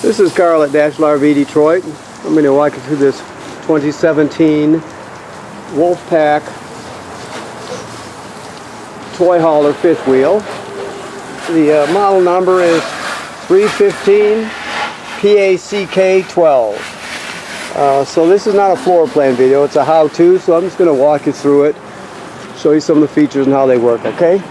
This is Carl at National RV Detroit. I'm going to walk you through this 2017 Wolfpack toy hauler fifth wheel. The model number is 315PACK12. So this is not a floor plan video, it's a how-to, so I'm just going to walk you through it, show you some of the features and how they work, okay?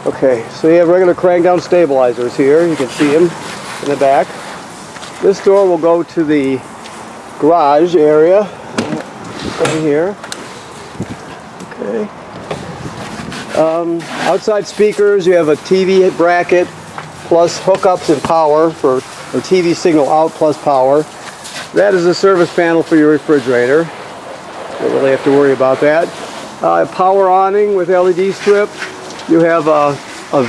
Okay, so you have regular crank down stabilizers here. You can see them in the back. This door will go to the garage area over here. Okay. Outside speakers, you have a TV bracket plus hookups and power for a TV signal out plus power. That is a service panel for your refrigerator. Don't really have to worry about that. Power awning with LED strip. You have a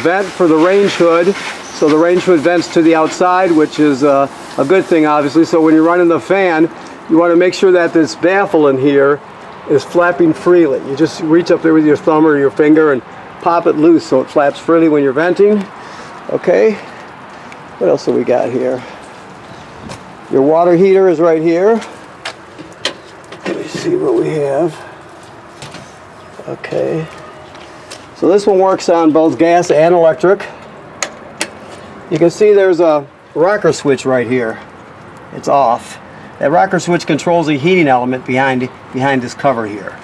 vent for the range hood, so the range hood vents to the outside, which is a good thing, obviously. So when you're running the fan, you want to make sure that this baffle in here is flapping freely. You just reach up there with your thumb or your finger and pop it loose so it flaps freely when you're venting. Okay, what else have we got here? Your water heater is right here. Let me see what we have. Okay. So this one works on both gas and electric. You can see there's a rocker switch right here. It's off. That rocker switch controls the heating element behind this cover here.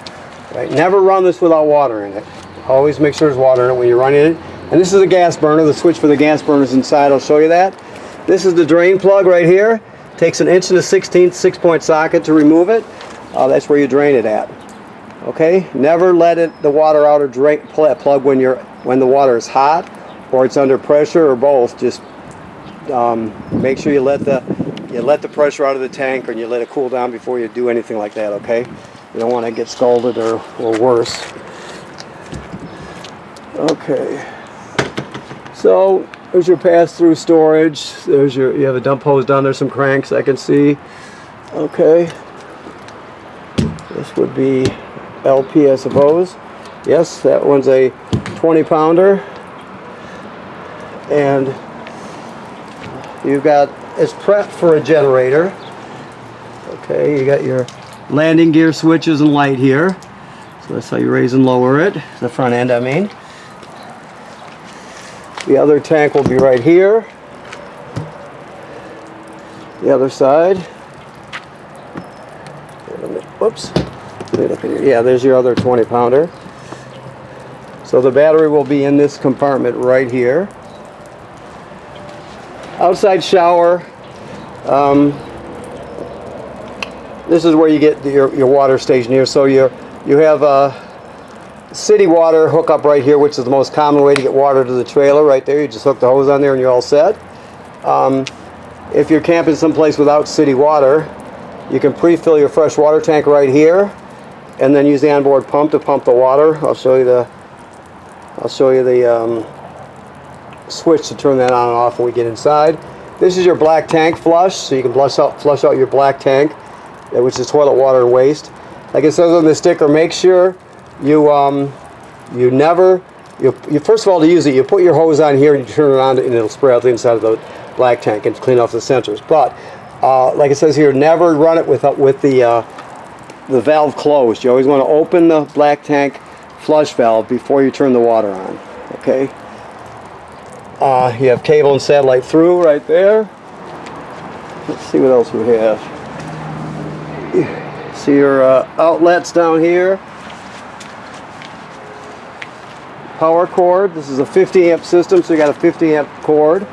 Right? Never run this without water in it. Always make sure there's water in it when you're running it. And this is a gas burner. The switch for the gas burner is inside. I'll show you that. This is the drain plug right here. Takes an 1 1/16 6-point socket to remove it. That's where you drain it at. Okay, never let the water out or drain plug when the water is hot or it's under pressure or both. Just make sure you let the pressure out of the tank and you let it cool down before you do anything like that. Okay, you don't want to get scalded or worse. Okay, so there's your pass-through storage. You have a dump hose down there, some cranks I can see. Okay, this would be LP, I suppose. Yes, that one's a 20-pounder. And you've got, it's prepped for a generator. Okay, you got your landing gear switches and light here. So that's how you raise and lower it, the front end I mean. The other tank will be right here. The other side. Whoops. Yeah, there's your other 20-pounder. So the battery will be in this compartment right here. Outside shower. This is where you get your water station here. So you have a city water hookup right here, which is the most common way to get water to the trailer right there. You just hook the hose on there and you're all set. If you're camping someplace without city water, you can pre-fill your fresh water tank right here and then use the onboard pump to pump the water. I'll show you the switch to turn that on and off when we get inside. This is your black tank flush, so you can flush out your black tank, which is toilet water and waste. Like it says on the sticker, make sure you first of all, to use it, you put your hose on here and you turn it on and it'll spray out the inside of the black tank and clean off the sensors. But like it says here, never run it with the valve closed. You always want to open the black tank flush valve before you turn the water on. Okay. You have cable and satellite through right there. Let's see what else we have. See your outlets down here. Power cord. This is a 50 amp system, so you got a 50 amp cord.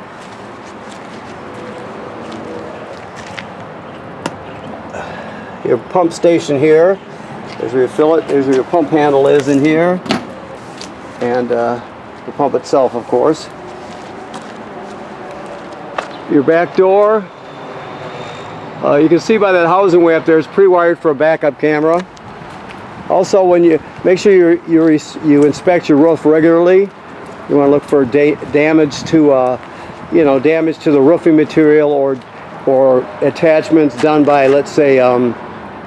Your pump station here. There's where you fill it. There's where your pump handle is in here. And the pump itself, of course. Your back door. You can see by that housing way up there, it's pre-wired for a backup camera. Also, when you make sure you inspect your roof regularly, you want to look for damage to damage to the roofing material or attachments done by, let's say,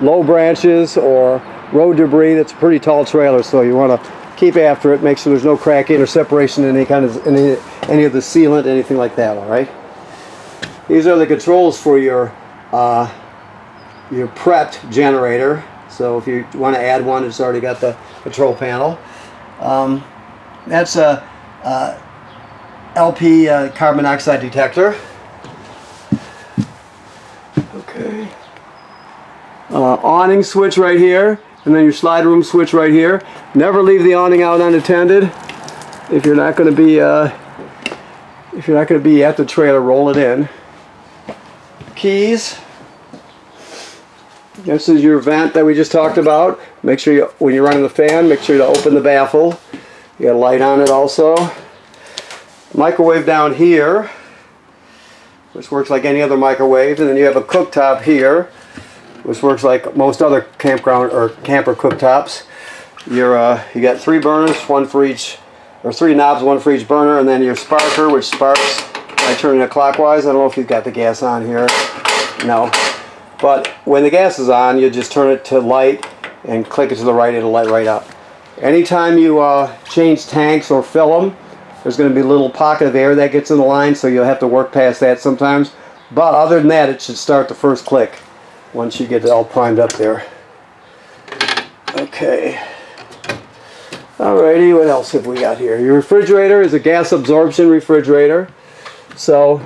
low branches or road debris. That's a pretty tall trailer, so you want to keep after it. Make sure there's no cracking or separation in any of the sealant, anything like that. All right. These are the controls for your prepped generator. So if you want to add one, it's already got the control panel. That's a LP carbon monoxide detector. Okay. Awning switch right here, and then your slide room switch right here. Never leave the awning out unattended. If you're not going to be at the trailer, roll it in. Keys. This is your vent that we just talked about. Make sure you, when you're running the fan, make sure to open the baffle. You got a light on it also. Microwave down here, which works like any other microwave, and then you have a cooktop here, which works like most other campground or camper cooktops. You got 3 burners, one for each, or 3 knobs, one for each burner, and then your sparker, which sparks by turning it clockwise. I don't know if you've got the gas on here. No. But when the gas is on, you just turn it to light and click it to the right, it'll light right up. Anytime you change tanks or fill them, there's going to be a little pocket of air that gets in the line, so you'll have to work past that sometimes. But other than that, it should start the first click once you get it all primed up there. Okay. Alrighty, what else have we got here? Your refrigerator is a gas absorption refrigerator. So,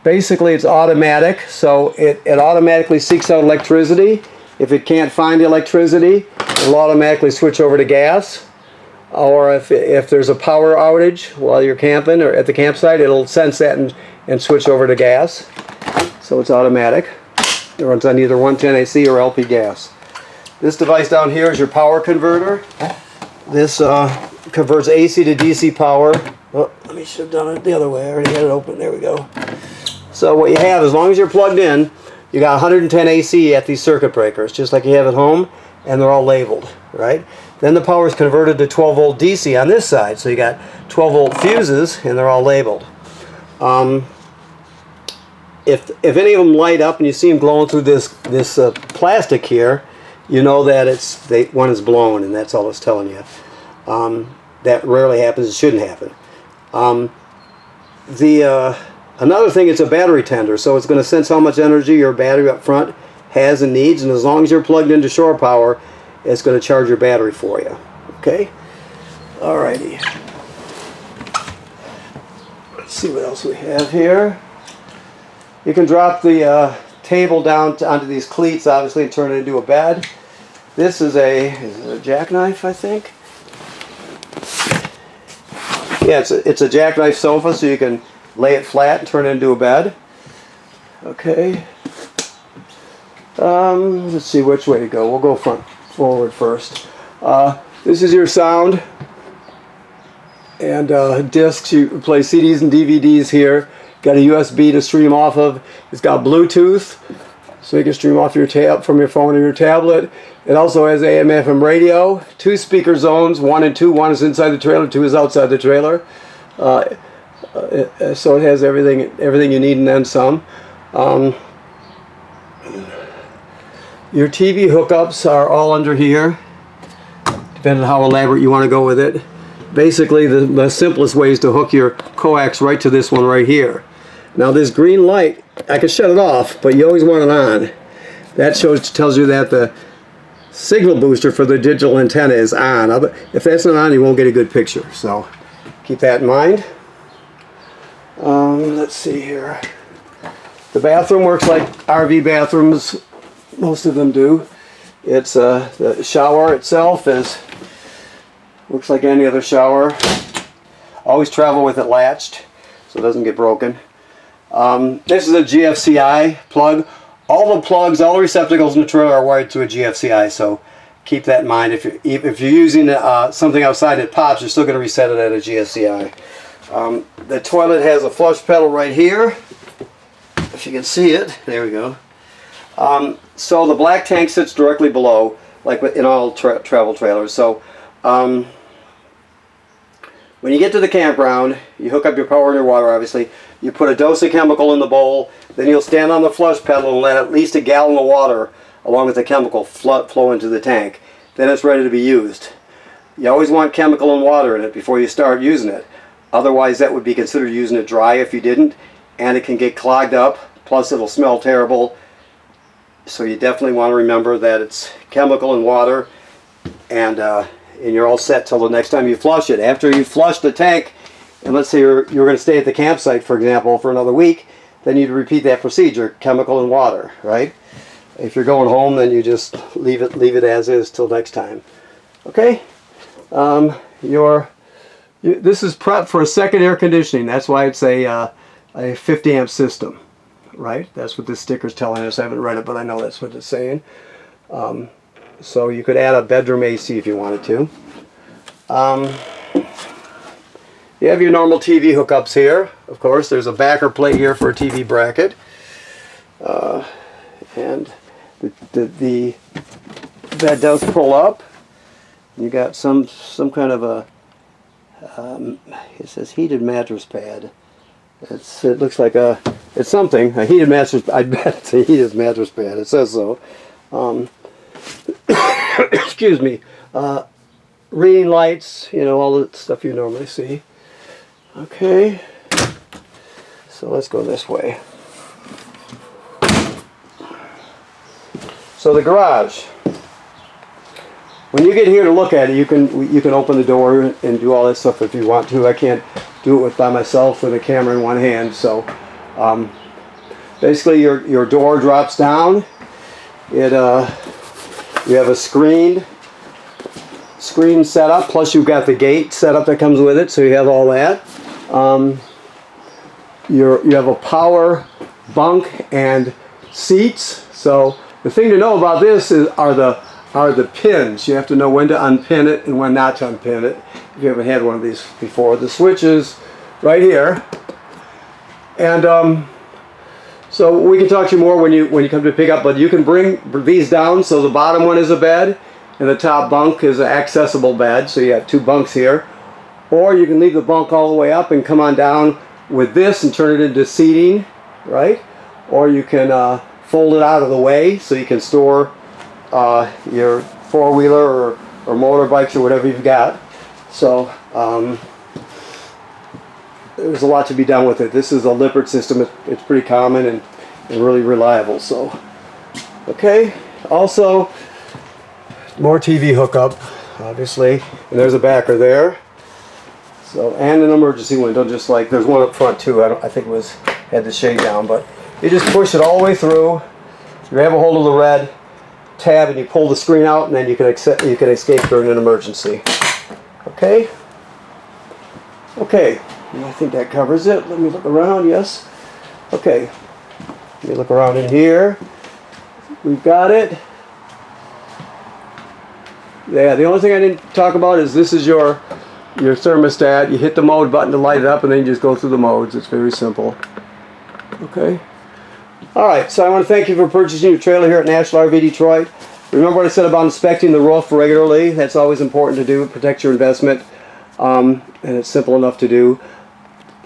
basically it's automatic, so it automatically seeks out electricity. If it can't find the electricity, it'll automatically switch over to gas. Or if there's a power outage while you're camping or at the campsite, it'll sense that and switch over to gas. So it's automatic. It runs on either 110 AC or LP gas. This device down here is your power converter. This converts AC to DC power. Oh, let me should have done it the other way. I already had it open. There we go. So what you have, as long as you're plugged in, you got 110 AC at these circuit breakers, just like you have at home, and they're all labeled, right? Then the power is converted to 12 volt DC on this side, so you got 12 volt fuses, and they're all labeled. If any of them light up and you see them glowing through this plastic here, you know that one is blown, and that's all it's telling you. That rarely happens. It shouldn't happen. Another thing, it's a battery tender, so it's going to sense how much energy your battery up front has and needs, and as long as you're plugged into shore power, it's going to charge your battery for you. Okay? Alrighty. Let's see what else we have here. You can drop the table down onto these cleats, obviously, and turn it into a bed. This is a jackknife, I think. Yeah, it's a jackknife sofa, so you can lay it flat and turn it into a bed. Okay. Let's see which way to go. We'll go forward first. This is your sound and discs. You play CDs and DVDs here. Got a USB to stream off of. It's got Bluetooth, so you can stream off from your phone or your tablet. It also has AM/FM radio. 2 speaker zones, 1 and 2. 1 is inside the trailer, 2 is outside the trailer. So it has everything you need and then some. Your TV hookups are all under here, depending on how elaborate you want to go with it. Basically, the simplest way is to hook your coax right to this one right here. Now this green light, I can shut it off, but you always want it on. That tells you that the signal booster for the digital antenna is on. If that's not on, you won't get a good picture. So keep that in mind. Let's see here. The bathroom works like RV bathrooms, most of them do. It's the shower itself looks like any other shower. Always travel with it latched so it doesn't get broken. This is a GFCI plug. All the plugs, all the receptacles in the trailer are wired to a GFCI, so keep that in mind. If you're using something outside that pops, you're still going to reset it at a GFCI. The toilet has a flush pedal right here. If you can see it, there we go. So the black tank sits directly below, like in all travel trailers. So when you get to the campground, you hook up your power and your water, obviously. You put a dose of chemical in the bowl, then you'll stand on the flush pedal and let at least a gallon of water along with the chemical flow into the tank. Then it's ready to be used. You always want chemical and water in it before you start using it. Otherwise, that would be considered using it dry if you didn't, and it can get clogged up, plus it'll smell terrible. So you definitely want to remember that it's chemical and water, and you're all set till the next time you flush it. After you flush the tank, and let's say you're going to stay at the campsite, for example, for another week, then you'd repeat that procedure, chemical and water, right? If you're going home, then you just leave it as is till next time. Okay? This is prep for a second air conditioning. That's why it's a 50 amp system, right? That's what this sticker's telling us. I haven't read it, but I know that's what it's saying. So you could add a bedroom AC if you wanted to. You have your normal TV hookups here. Of course, there's a backer plate here for a TV bracket. And the bed does pull up. You got some kind of a, it says heated mattress pad. It looks like it's something, a heated mattress. I bet it's a heated mattress pad. It says so. Excuse me. Reading lights, you know, all the stuff you normally see. Okay. So let's go this way. So the garage. When you get here to look at it, you can open the door and do all that stuff if you want to. I can't do it by myself with a camera in one hand. So basically your door drops down. You have a screen set up, plus you've got the gate set up that comes with it, so you have all that. You have a power bunk and seats. So the thing to know about this are the pins. You have to know when to unpin it and when not to unpin it if you haven't had one of these before. The switch is right here, and so we can talk to you more when you come to pick up, but you can bring these down. So the bottom one is a bed and the top bunk is an accessible bed, so you have two bunks here. Or you can leave the bunk all the way up and come on down with this and turn it into seating, right? Or you can fold it out of the way so you can store your four-wheeler or motorbikes or whatever you've got. So there's a lot to be done with it. This is a Lippert system. It's pretty common and really reliable. So, okay. Also, more TV hookup, obviously, and there's a backer there. So, and an emergency window, just like there's one up front too. I think it had the shade down, but you just push it all the way through. You grab a hold of the red tab and you pull the screen out, and then you can escape during an emergency. Okay. Okay. And I think that covers it. Let me look around. Yes. Okay. Let me look around in here. We've got it. Yeah. The only thing I didn't talk about is this is your thermostat. You hit the mode button to light it up, and then you just go through the modes. It's very simple. Okay. All right. So I want to thank you for purchasing your trailer here at National RV Detroit. Remember what I said about inspecting the roof regularly. That's always important to do. Protect your investment. And it's simple enough to do.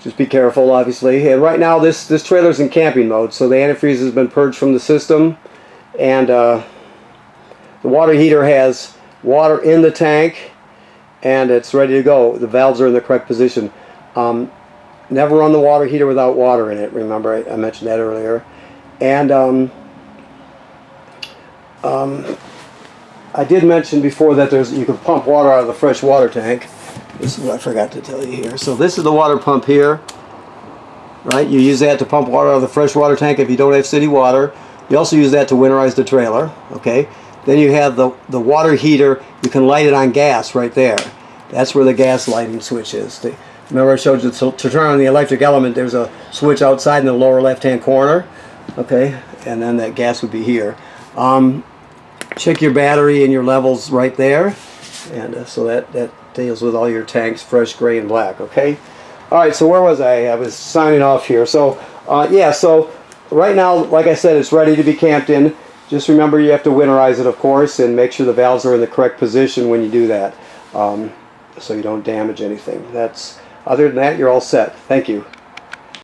Just be careful, obviously. And right now, this trailer's in camping mode, so the antifreeze has been purged from the system, and the water heater has water in the tank, and it's ready to go. The valves are in the correct position. Never run the water heater without water in it. Remember, I mentioned that earlier. And I did mention before that you can pump water out of the fresh water tank. This is what I forgot to tell you here. So this is the water pump here, right? You use that to pump water out of the fresh water tank if you don't have city water. You also use that to winterize the trailer, okay? Then you have the water heater. You can light it on gas right there. That's where the gas lighting switch is. Remember I showed you to turn on the electric element, there's a switch outside in the lower left-hand corner, okay? And then that gas would be here. Check your battery and your levels right there. And so that deals with all your tanks, fresh, gray, and black, okay? All right, so where was I? I was signing off here. So, yeah, so right now, like I said, it's ready to be camped in. Just remember you have to winterize it, of course, and make sure the valves are in the correct position when you do that, so you don't damage anything. Other than that, you're all set. Thank you.